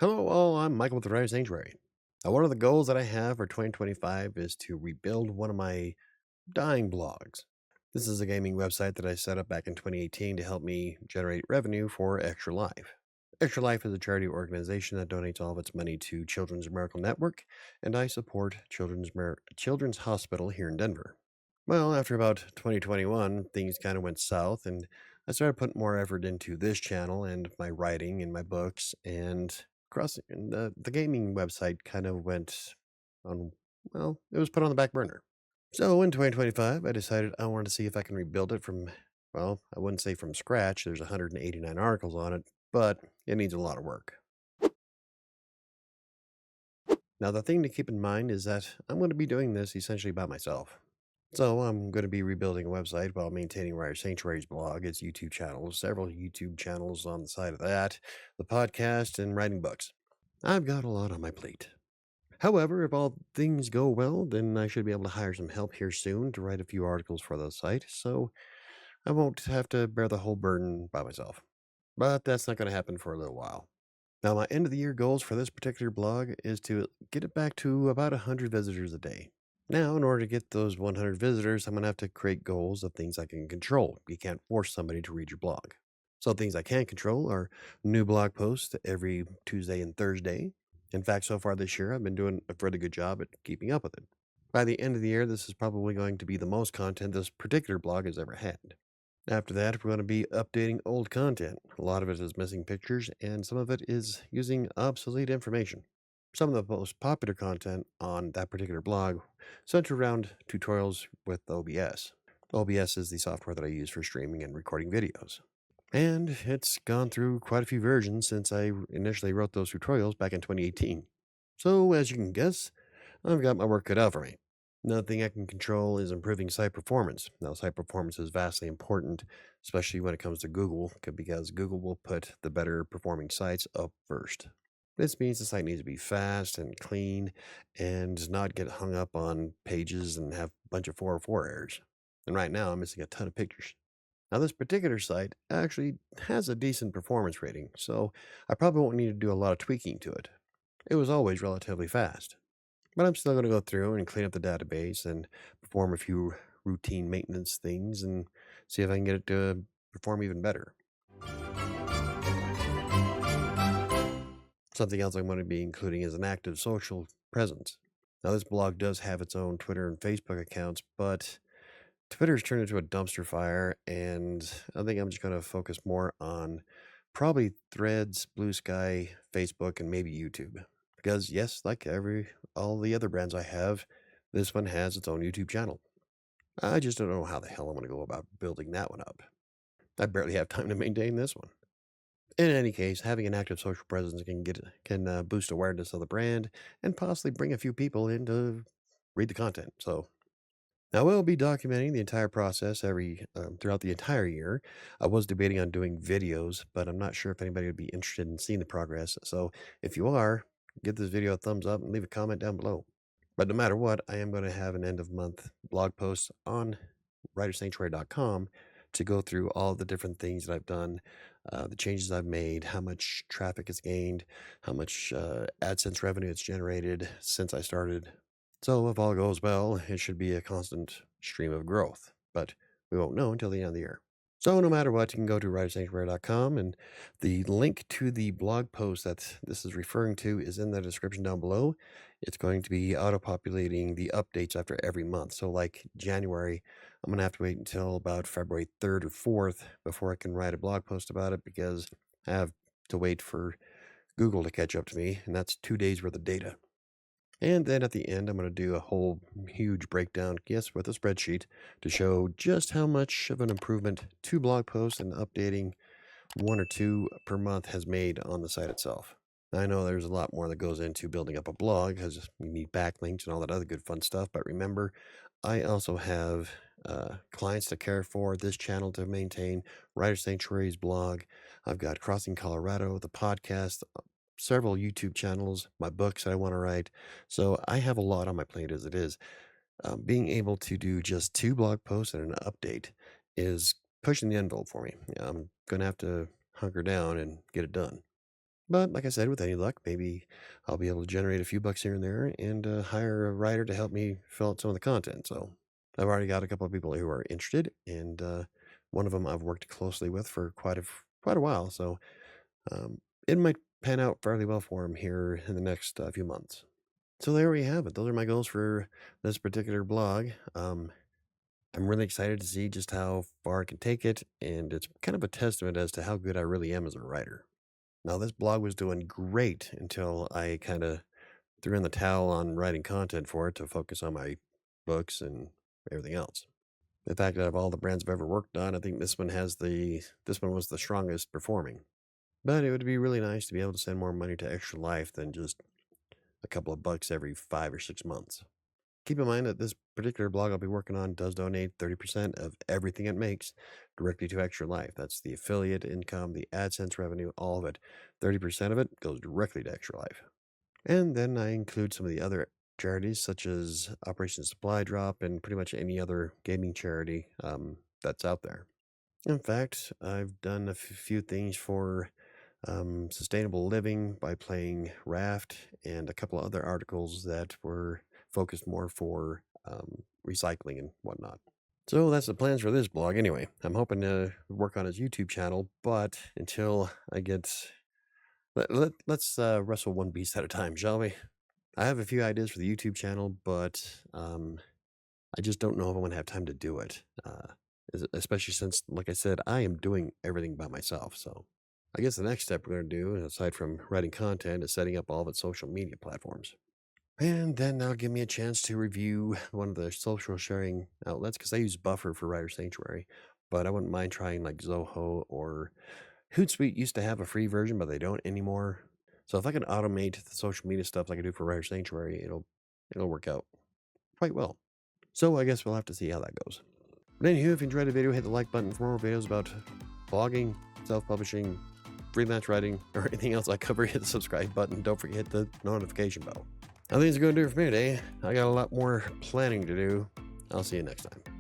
Hello, all. I'm Michael with the WriterSanctuary. One of the goals that I have for 2025 is to rebuild one of my dying blogs. This is a gaming website that I set up back in 2018 to help me generate revenue for Extra Life. Extra Life is a charity organization that donates all of its money to Children's Miracle Network, and I support Children's Hospital here in Denver. Well, after about 2021, things kind of went south, and I started putting more effort into this channel and my writing and my books, and crossing and the gaming website kind of went on. Well, it was put on the back burner. So in 2025, I decided I wanted to see if I can rebuild it from. Well, I wouldn't say from scratch. There's 189 articles on it, but it needs a lot of work. Now, the thing to keep in mind is that I'm going to be doing this essentially by myself. So I'm going to be rebuilding a website while maintaining Writer Sanctuary's blog, its YouTube channels, several YouTube channels on the side of that, the podcast, and writing books. I've got a lot on my plate. However, if all things go well, then I should be able to hire some help here soon to write a few articles for the site, so I won't have to bear the whole burden by myself. But that's not going to happen for a little while. Now, my end of the year goals for this particular blog is to get it back to about 100 visitors a day. Now, in order to get those 100 visitors, I'm going to have to create goals of things I can control. You can't force somebody to read your blog. So, things I can control are new blog posts every Tuesday and Thursday. In fact, so far this year, I've been doing a really good job at keeping up with it. By the end of the year, this is probably going to be the most content this particular blog has ever had. After that, we're going to be updating old content. A lot of it is missing pictures, and some of it is using obsolete information. Some of the most popular content on that particular blog center around tutorials with OBS. OBS is the software that I use for streaming and recording videos. And it's gone through quite a few versions since I initially wrote those tutorials back in 2018. So, as you can guess, I've got my work cut out for me. Another thing I can control is improving site performance. Now, site performance is vastly important, especially when it comes to Google, because Google will put the better performing sites up first. This means the site needs to be fast and clean and not get hung up on pages and have a bunch of 404 errors. And right now, I'm missing a ton of pictures. Now, this particular site actually has a decent performance rating, so I probably won't need to do a lot of tweaking to it. It was always relatively fast. But I'm still going to go through and clean up the database and perform a few routine maintenance things and see if I can get it to perform even better. Something else I'm going to be including is an active social presence. Now, this blog does have its own Twitter and Facebook accounts, but Twitter's turned into a dumpster fire, and I think I'm just going to focus more on probably Threads, Blue Sky, Facebook, and maybe YouTube. Because yes, like all the other brands I have, this one has its own YouTube channel. I just don't know how the hell I'm going to go about building that one up. I barely have time to maintain this one. In any case, having an active social presence can boost awareness of the brand and possibly bring a few people in to read the content. So now we'll be documenting the entire process throughout the entire year. I was debating on doing videos, but I'm not sure if anybody would be interested in seeing the progress. So if you are, give this video a thumbs up and leave a comment down below. But no matter what, I am going to have an end of month blog post on writersanctuary.com to go through all the different things that I've done, the changes I've made, how much traffic it's gained, how much AdSense revenue it's generated since I started. So if all goes well, it should be a constant stream of growth, but we won't know until the end of the year. So no matter what, you can go to writersanctuary.com, and the link to the blog post that this is referring to is in the description down below. It's going to be auto-populating the updates after every month. So like January, I'm going to have to wait until about February 3rd or 4th before I can write a blog post about it, because I have to wait for Google to catch up to me, and that's 2 days worth of data. And then at the end, I'm going to do a whole huge breakdown, yes, with a spreadsheet to show just how much of an improvement 2 blog posts and updating 1 or 2 per month has made on the site itself. I know there's a lot more that goes into building up a blog, because you need backlinks and all that other good fun stuff. But remember, I also have clients to care for, this channel to maintain, Writer Sanctuary's blog. I've got Crossing Colorado, the podcast, several YouTube channels, my books that I want to write. So I have a lot on my plate as it is. Being able to do just 2 blog posts and an update is pushing the envelope for me. I'm going to have to hunker down and get it done. But like I said, with any luck, maybe I'll be able to generate a few bucks here and there and hire a writer to help me fill out some of the content. So I've already got a couple of people who are interested, and one of them I've worked closely with for quite a while. So um, it might pan out fairly well for him here in the next few months. So there we have it. Those are my goals for this particular blog. I'm really excited to see just how far I can take it, and it's kind of a testament as to how good I really am as a writer. Now, this blog was doing great until I kind of threw in the towel on writing content for it to focus on my books and everything else. In fact, out of all the brands I've ever worked on, I think this one was the strongest performing. But it would be really nice to be able to send more money to Extra Life than just a couple of bucks every 5 or 6 months. Keep in mind that this particular blog I'll be working on does donate 30% of everything it makes directly to Extra Life. That's the affiliate income, the AdSense revenue, all of it. 30% of it goes directly to Extra Life. And then I include some of the other charities, such as Operation Supply Drop and pretty much any other gaming charity that's out there. In fact, I've done a few things for sustainable living by playing Raft and a couple of other articles that were focused more for recycling and whatnot. So that's the plans for this blog anyway. I'm hoping to work on his YouTube channel, but until I get... let's wrestle one beast at a time, shall we? I have a few ideas for the YouTube channel, but I just don't know if I'm going to have time to do it. Especially since, like I said, I am doing everything by myself. So I guess the next step we're going to do, aside from writing content, is setting up all of its social media platforms. And then that'll give me a chance to review one of the social sharing outlets, because I use Buffer for WriterSanctuary, but I wouldn't mind trying like Zoho or Hootsuite. Used to have a free version, but they don't anymore. So if I can automate the social media stuff like I do for WriterSanctuary, it'll work out quite well. So I guess we'll have to see how that goes. But anywho, if you enjoyed the video, hit the like button for more videos about blogging, self-publishing, freelance writing, or anything else I cover. Hit the subscribe button. Don't forget the notification bell. I think it's going to do it for me today. I got a lot more planning to do. I'll see you next time.